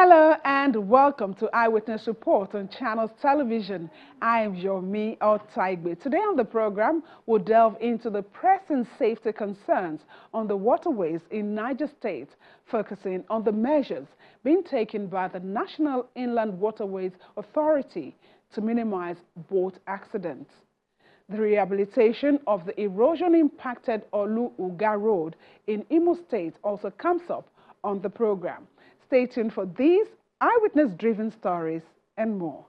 Hello and welcome to Eyewitness Report on Channels Television. I am Yomi Otaigbe. Today on the program, we'll delve into the pressing safety concerns on the waterways in Niger State, focusing on the measures being taken by the National Inland Waterways Authority to minimize boat accidents. The rehabilitation of the erosion-impacted Olu-Uga Road in Imo State also comes up on the program. Stay tuned for these eyewitness-driven stories and more.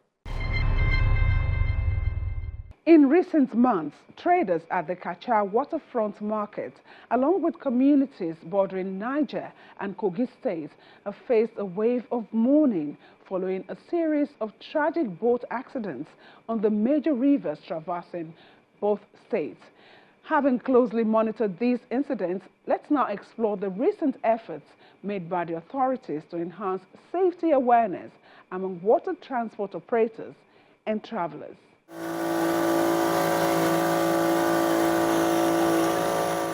In recent months, traders at the Kacha waterfront market, along with communities bordering Niger and Kogi states, have faced a wave of mourning following a series of tragic boat accidents on the major rivers traversing both states. Having closely monitored these incidents, let's now explore the recent efforts made by the authorities to enhance safety awareness among water transport operators and travelers.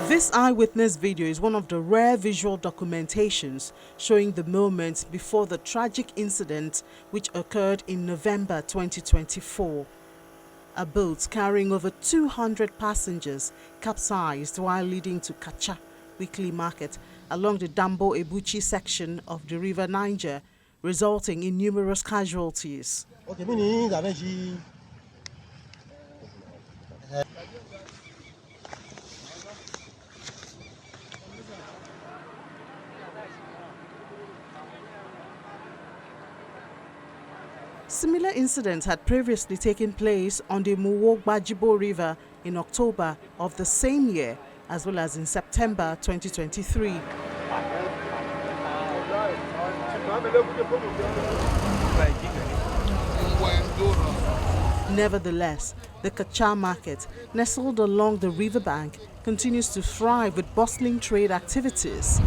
This eyewitness video is one of the rare visual documentations showing the moments before the tragic incident which occurred in November 2024. A boat carrying over 200 passengers capsized while leading to Kacha weekly market along the Dambo Ebuchi section of the River Niger, resulting in numerous casualties. Similar incidents had previously taken place on the Muwogbajibo River in October of the same year, as well as in September 2023. Nevertheless, the Kacha market, nestled along the riverbank, continues to thrive with bustling trade activities.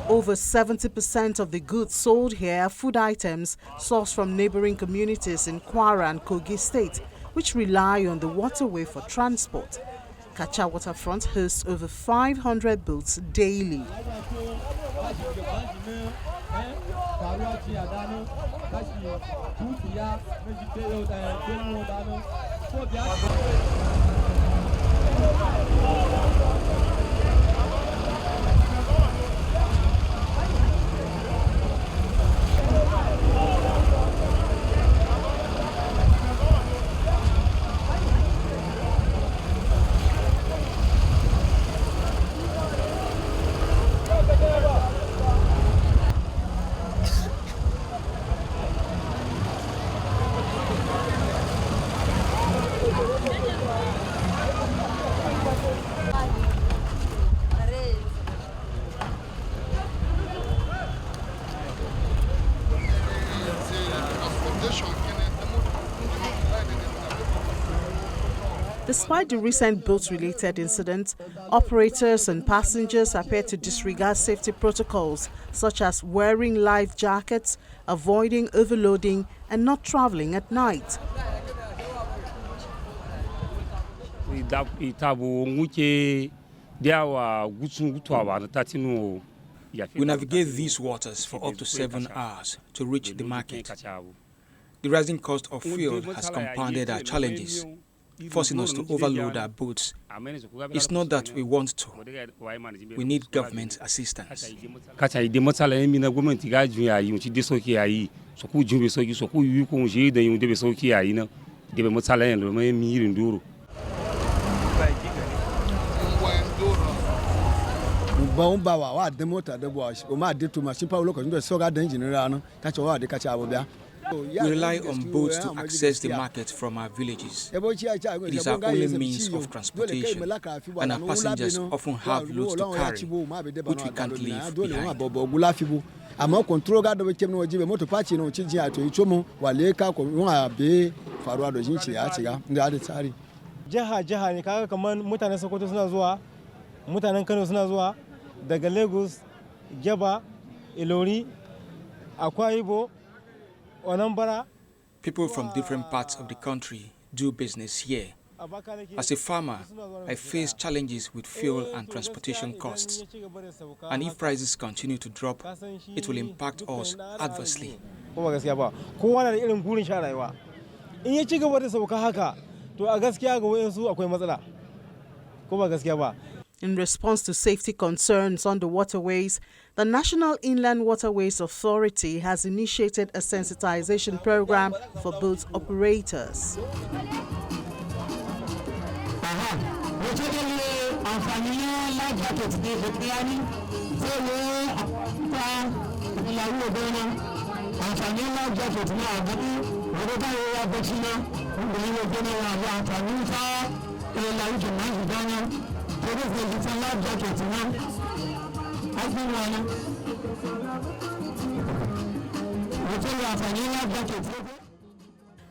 Over 70% of the goods sold here are food items sourced from neighboring communities in Kwara and Kogi State, which rely on the waterway for transport. Kacha waterfront hosts over 500 boats daily. Despite the recent boat-related incidents, operators and passengers appear to disregard safety protocols such as wearing life jackets, avoiding overloading, and not traveling at night. We navigate these waters for up to 7 hours to reach the market. The rising cost of fuel has compounded our challenges, forcing us to overload our boats. It's not that we want to. We need government assistance. We rely on boats to access the market from our villages. It is our only means of transportation, and our passengers often have loads to carry, which we can't leave behind. jiha ne kaga kaman mutanen Sokoto suna zuwa, mutanen Kano suna zuwa, daga Lagos, Geba, Ilori, Akwa Ibom, Anambra. People from different parts of the country do business here. As a farmer, I face challenges with fuel and transportation costs. And if prices continue to drop, it will impact us adversely. In response to safety concerns on the waterways, the National Inland Waterways Authority has initiated a sensitization program for boat operators.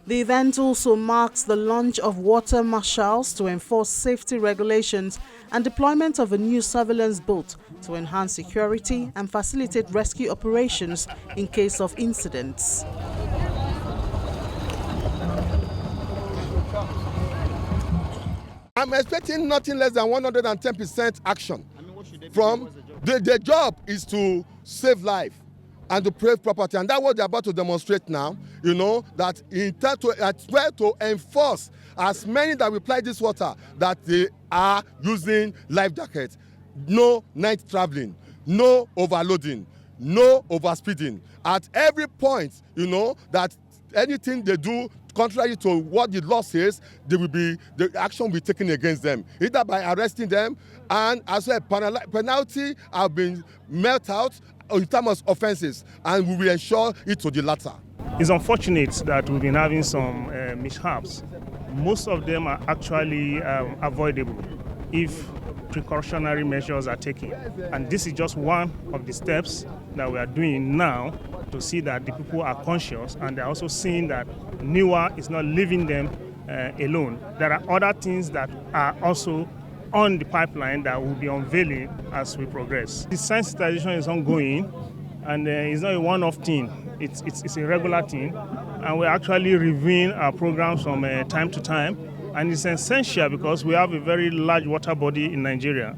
The event also marks the launch of water marshals to enforce safety regulations and deployment of a new surveillance boat to enhance security and facilitate rescue operations in case of incidents. I'm expecting nothing less than 110% action. From the job is to save life and to preserve property, and that's what they're about to demonstrate now. You know that intend to enforce as many that reply this water that they are using life jackets. No night traveling, no overloading, no overspeeding. At every point, you know that anything they do contrary to what the law says, the action will be taken against them, either by arresting them, and as well penalty have been met out in terms of offences, and we will ensure it to the latter. It's unfortunate that we've been having some mishaps. Most of them are actually avoidable if precautionary measures are taken. And this is just one of the steps that we are doing now to see that the people are conscious, and they're also seeing that NIWA is not leaving them alone. There are other things that are also on the pipeline that will be unveiling as we progress. The sensitization is ongoing, and it's not a one-off thing. It's a regular thing, and we're actually reviewing our programs from time to time. And it's essential because we have a very large water body in Nigeria,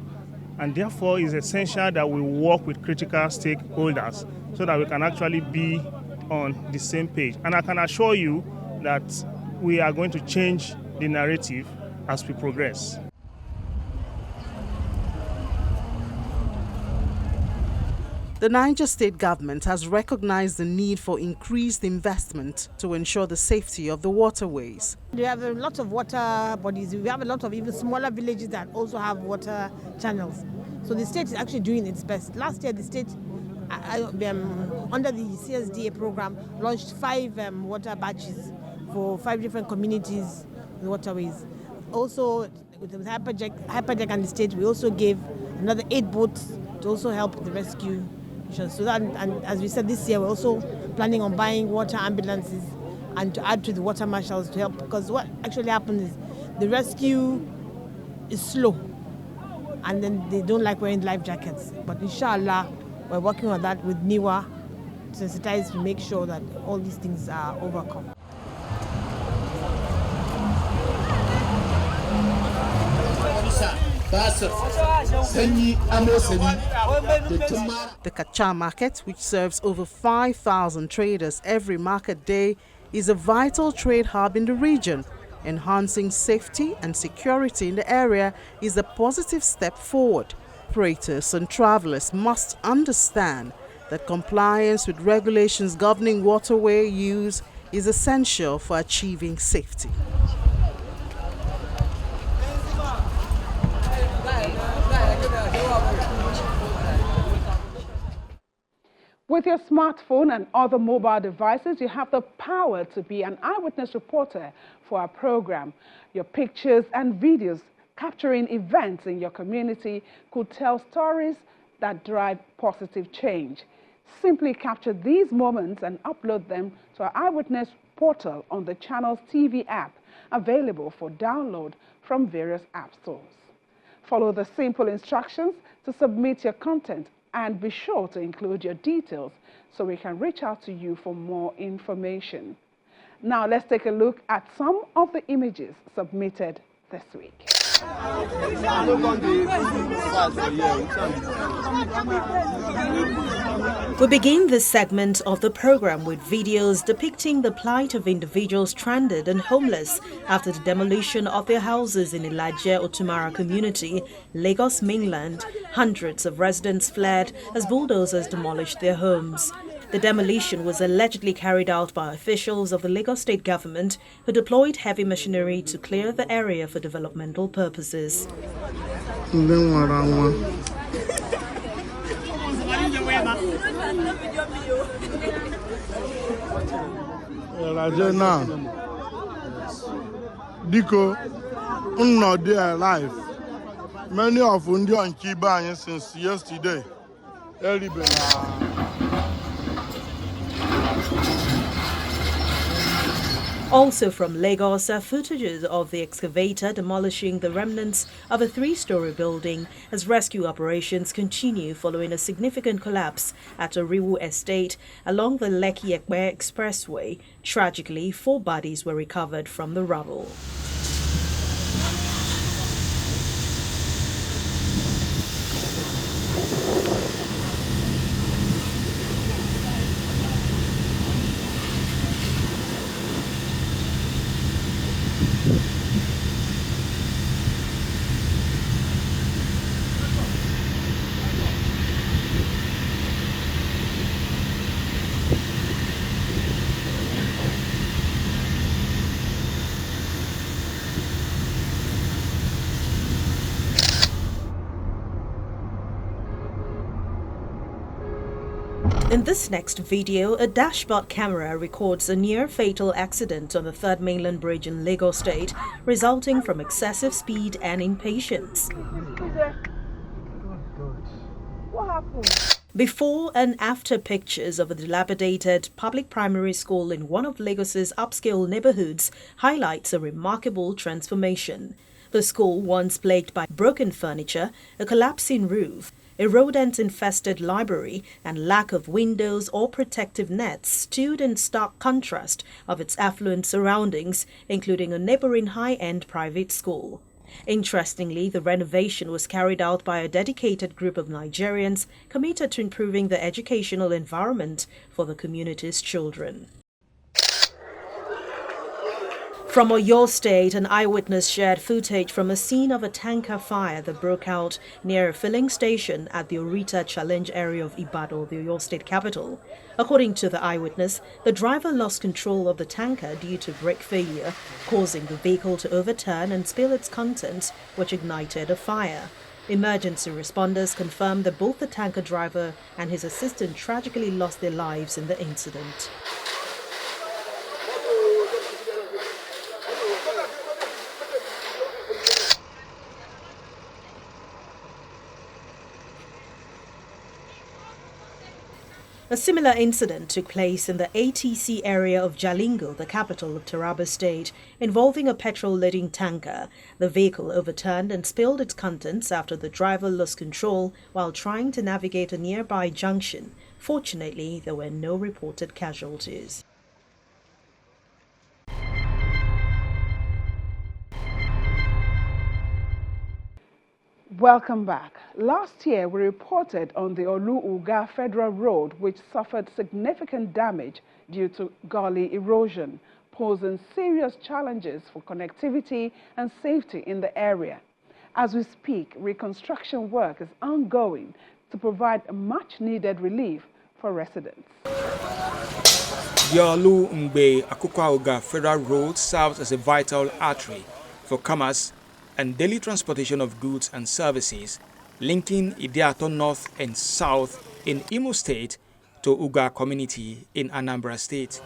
and therefore it's essential that we work with critical stakeholders so that we can actually be on the same page. And I can assure you that we are going to change the narrative as we progress. The Niger State government has recognized the need for increased investment to ensure the safety of the waterways. We have a lot of water bodies. We have a lot of even smaller villages that also have water channels. So the state is actually doing its best. Last year, the state, under the CSDA program, launched 5 water batches for 5 different communities, the waterways. Also, with Hyperdeck and the state, we also gave another 8 boats to also help the rescue. So that, and as we said, this year we're also planning on buying water ambulances and to add to the water marshals to help, because what actually happens is the rescue is slow and then they don't like wearing life jackets. But inshallah, we're working on that with NIWA, sensitized to make sure that all these things are overcome. The Kacha market, which serves over 5,000 traders every market day, is a vital trade hub in the region. Enhancing safety and security in the area is a positive step forward. Operators and travelers must understand that compliance with regulations governing waterway use is essential for achieving safety. With your smartphone and other mobile devices, you have the power to be an eyewitness reporter for our program. Your pictures and videos capturing events in your community could tell stories that drive positive change. Simply capture these moments and upload them to our Eyewitness portal on the channel's TV app. available for download from various app stores. Follow the simple instructions to submit your content and be sure to include your details so we can reach out to you for more information. Now let's take a look at some of the images submitted this week. We begin this segment of the program with videos depicting the plight of individuals stranded and homeless after the demolition of their houses in Ilaje Otumara community, Lagos mainland. Hundreds of residents fled as bulldozers demolished their homes. The demolition was allegedly carried out by officials of the Lagos state government who deployed heavy machinery to clear the area for developmental purposes. Diko, not there alive. Many of them on Kiba since yesterday. Also from Lagos are footages of the excavator demolishing the remnants of a 3-story building as rescue operations continue following a significant collapse at a Riwu estate along the Lekki-Ekpe Expressway. Tragically, 4 bodies were recovered from the rubble. In this next video, a dashboard camera records a near-fatal accident on the 3rd Mainland Bridge in Lagos State, resulting from excessive speed and impatience. What happened? Before and after pictures of a dilapidated public primary school in one of Lagos's upscale neighborhoods highlights a remarkable transformation. The school, once plagued by broken furniture, a collapsing roof, a rodent-infested library, and lack of windows or protective nets, stood in stark contrast of its affluent surroundings, including a neighboring high-end private school. Interestingly, the renovation was carried out by a dedicated group of Nigerians committed to improving the educational environment for the community's children. From Oyo State, an eyewitness shared footage from a scene of a tanker fire that broke out near a filling station at the Orita Challenge area of Ibadan, the Oyo State capital. According to the eyewitness, the driver lost control of the tanker due to brake failure, causing the vehicle to overturn and spill its contents, which ignited a fire. Emergency responders confirmed that both the tanker driver and his assistant tragically lost their lives in the incident. A similar incident took place in the ATC area of Jalingo, the capital of Taraba State, involving a petrol-laden tanker. The vehicle overturned and spilled its contents after the driver lost control while trying to navigate a nearby junction. Fortunately, there were no reported casualties. Welcome back. Last year, we reported on the Olu-Uga Federal Road, which suffered significant damage due to gully erosion, posing serious challenges for connectivity and safety in the area. As we speak, reconstruction work is ongoing to provide much-needed relief for residents. The Olu-Uga Federal Road serves as a vital artery for commerce and daily transportation of goods and services, linking Idiato North and South in Imo State to Uga community in Anambra State.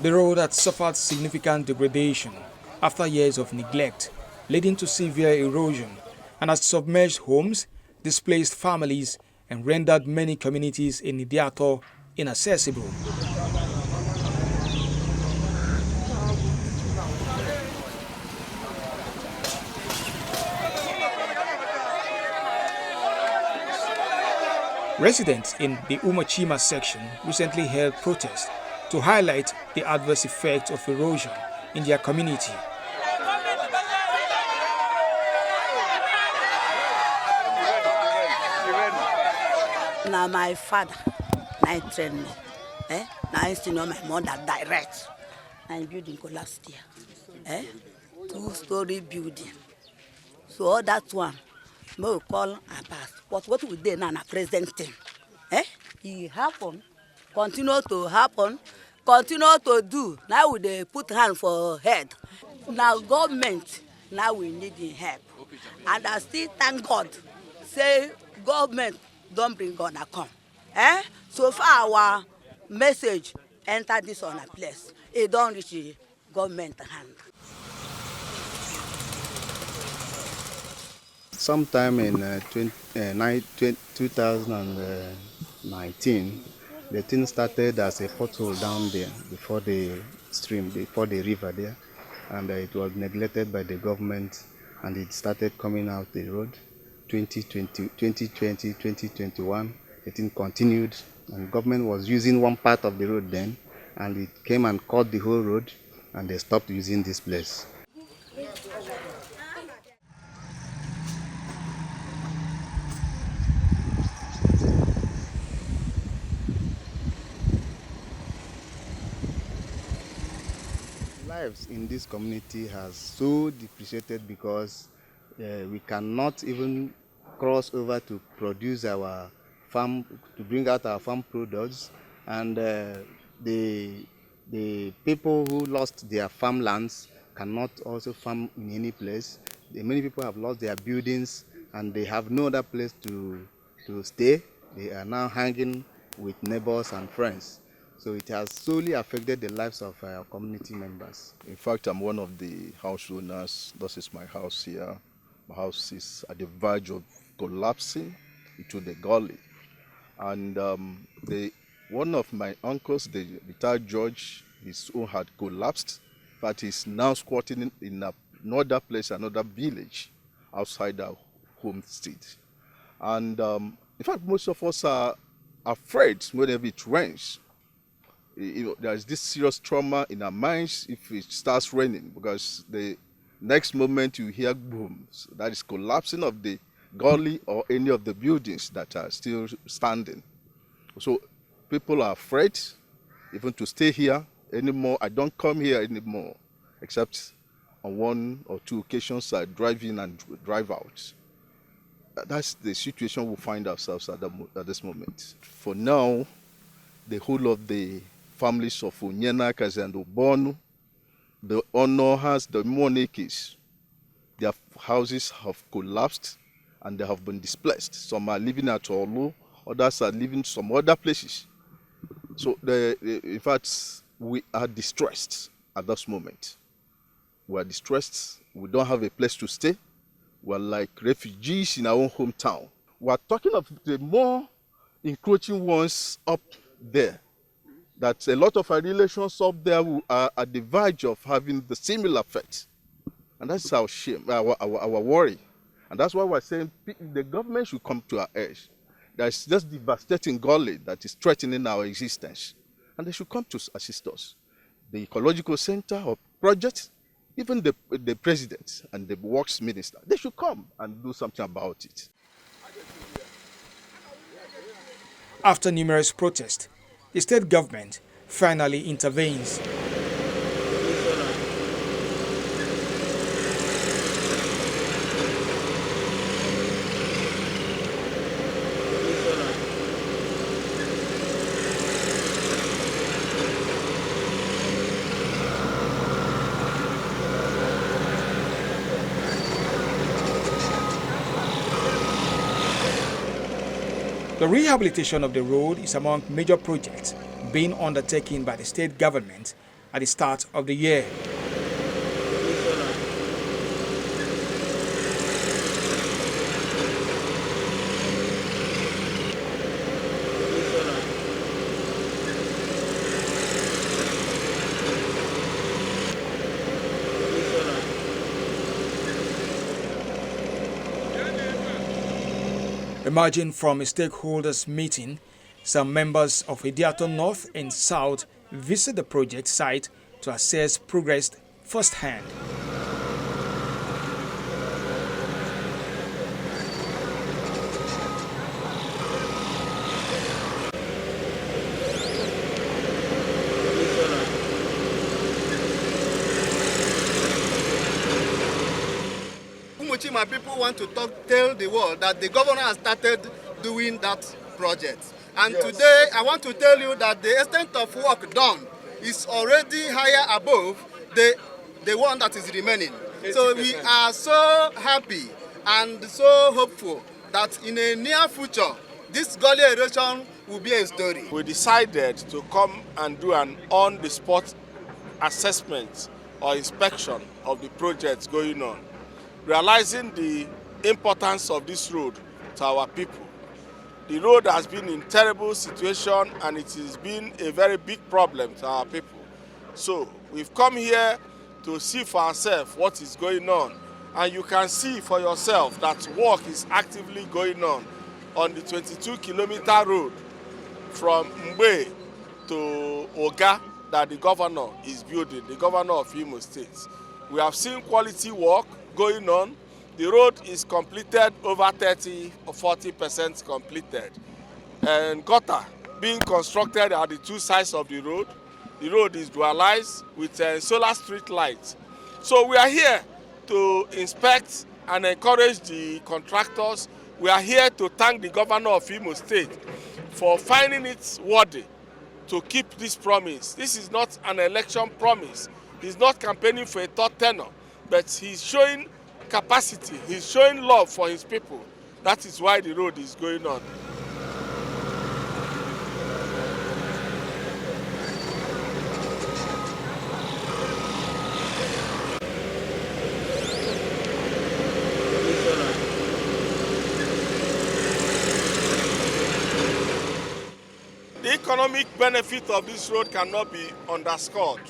The road had suffered significant degradation after years of neglect, leading to severe erosion, and has submerged homes, displaced families, and rendered many communities in Idiato inaccessible. Residents in the Umachima section recently held protests to highlight the adverse effects of erosion in their community. Now my father, I trained me. Now I used to know my mother direct. I'm building collapsed here. Two-story building. So all that one, we call and pass. But what we did now, na present thing. It happen, continue to happen, continue to do. Now we dey put hand for head. Now government, now we need help. And I still thank God, say government don't bring God a come. So far our message enter this on a place. It don't reach the government hand. Sometime in 2019, the thing started as a pothole down there before the stream, before the river there, and it was neglected by the government, and it started coming out the road. 2020, 2021, the thing continued, and government was using one part of the road then, and it came and cut the whole road, and they stopped using this place. Lives in this community has so depreciated because we cannot even cross over to produce our farm, to bring out our farm products, and the people who lost their farmlands cannot also farm in any place. Many people have lost their buildings and they have no other place to stay. They are now hanging with neighbors and friends. So it has solely affected the lives of our community members. In fact, I'm one of the house owners. This is my house here. My house is at the verge of collapsing into the gully. And one of my uncles, the retired judge, his own had collapsed, but he's now squatting in another place, another village outside our home state. And in fact, most of us are afraid whenever it rains. There's this serious trauma in our minds if it starts raining, because the next moment you hear booms. That is collapsing of the gully or any of the buildings that are still standing. So people are afraid even to stay here anymore. I don't come here anymore, except on one or two occasions I drive in and drive out. That's the situation we find ourselves at this moment. For now, the whole of the families of Onyenakas and Obonu, the Onohas, the Monekis, their houses have collapsed and they have been displaced. Some are living at Olu, others are living some other places. So, in fact, we are distressed at this moment. We are distressed. We don't have a place to stay. We are like refugees in our own hometown. We are talking of the more encroaching ones up there. That a lot of our relations up there are at the verge of having the similar effect. And that's our shame, our worry. And that's why we're saying the government should come to our edge. There's just devastating gully that is threatening our existence. And they should come to assist us. The ecological center or project, even the president and the works minister, they should come and do something about it. After numerous protests, the state government finally intervenes. The rehabilitation of the road is among major projects being undertaken by the state government at the start of the year. Emerging from a stakeholders meeting, some members of Idiato North and South visit the project site to assess progress firsthand. My people want to tell the world that the governor has started doing that project. And today I want to tell you that the extent of work done is already higher above the one that is remaining. 80%. So we are so happy and so hopeful that in a near future, this Gully Erosion will be a story. We decided to come and do an on-the-spot assessment or inspection of the projects going on, realizing the importance of this road to our people. The road has been in terrible situation and it has been a very big problem to our people. So we've come here to see for ourselves what is going on. And you can see for yourself that work is actively going on the 22-kilometer road from Mbe to Oga that the governor is building, the governor of Imo State. We have seen quality work going on. The road is completed over 30 or 40% completed. And gutter being constructed at the two sides of the road. The road is dualized with solar street lights. So we are here to inspect and encourage the contractors. We are here to thank the governor of Imo State for finding it worthy to keep this promise. This is not an election promise. He's not campaigning for a third tenure, but he's showing capacity, he's showing love for his people. That is why the road is going on. The economic benefit of this road cannot be underscored.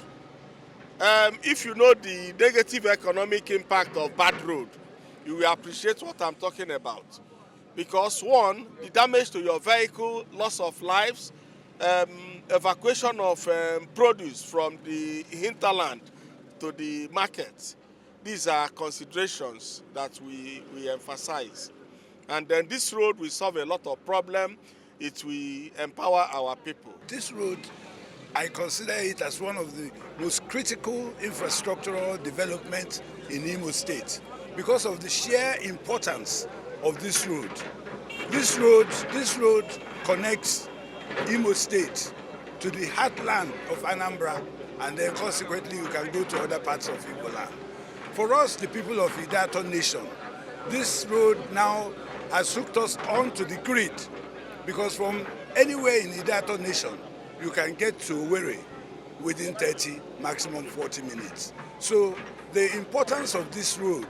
If you know the negative economic impact of bad road, you will appreciate what I'm talking about. Because one, the damage to your vehicle, loss of lives, evacuation of produce from the hinterland to the market. These are considerations that we emphasize. And then this road will solve a lot of problems. It will empower our people. This road, I consider it as one of the most critical infrastructural developments in Imo State because of the sheer importance of this road. This road connects Imo State to the heartland of Anambra, and then consequently you can go to other parts of Igbo land. For us, the people of Idato Nation, this road now has hooked us onto the grid, because from anywhere in Idato Nation, you can get to Owerri within 30, maximum 40 minutes. So the importance of this road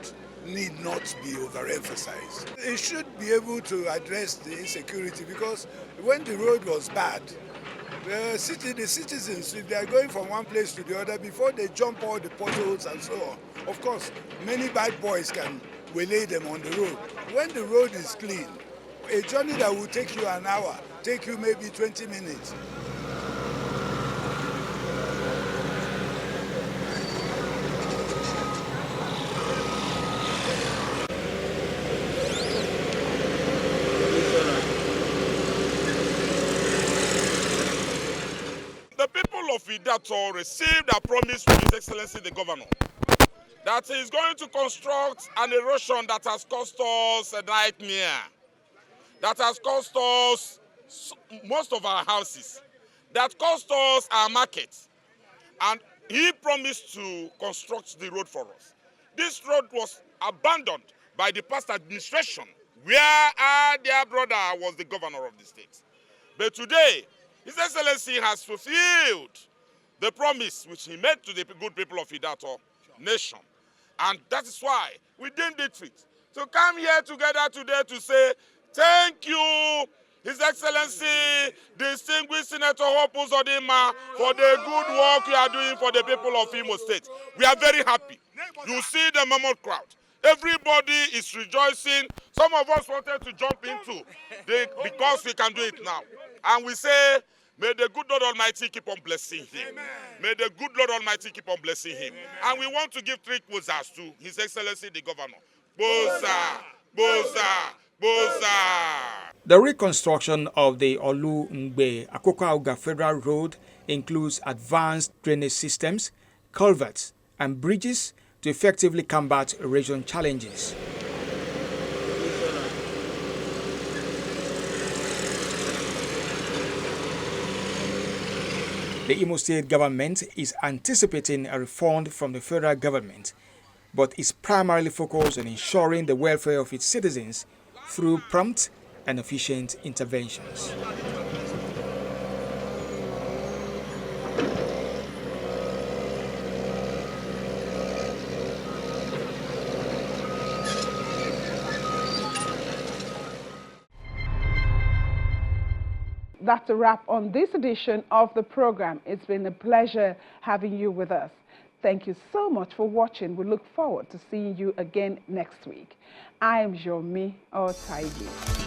need not be overemphasized. It should be able to address the insecurity, because when the road was bad, the citizens, if they are going from one place to the other, before they jump all the potholes and so on, of course, many bad boys can waylay them on the road. When the road is clean, a journey that will take you an hour, take you maybe 20 minutes. The people of Idato received a promise from His Excellency the Governor that he is going to construct an erosion that has cost us a nightmare, that has cost us most of our houses, that cost us our market. And he promised to construct the road for us. This road was abandoned by the past administration, where our dear brother was the governor of the state. But today, His Excellency has fulfilled the promise which he made to the good people of Idato Nation. And that is why we deemed it fit to come here together today to say, thank you, His Excellency, distinguished Senator Hope Uzodinma, for the good work you are doing for the people of Imo State. We are very happy. You see the mammoth crowd. Everybody is rejoicing. Some of us wanted to jump into because we can do it now. And we say, may the good Lord Almighty keep on blessing him. Amen. May the good Lord Almighty keep on blessing him. Amen. And we want to give 3 quotas to His Excellency the Governor. Bosa, Bosa, Bosa. The reconstruction of the Olu-Ngbe-Akoko-Auga Federal Road includes advanced drainage systems, culverts, and bridges to effectively combat erosion challenges. The Imo State government is anticipating a refund from the federal government, but is primarily focused on ensuring the welfare of its citizens through prompt and efficient interventions. That's a wrap on this edition of the program. It's been a pleasure having you with us. Thank you so much for watching. We look forward to seeing you again next week. I am Yomi Otaigbe.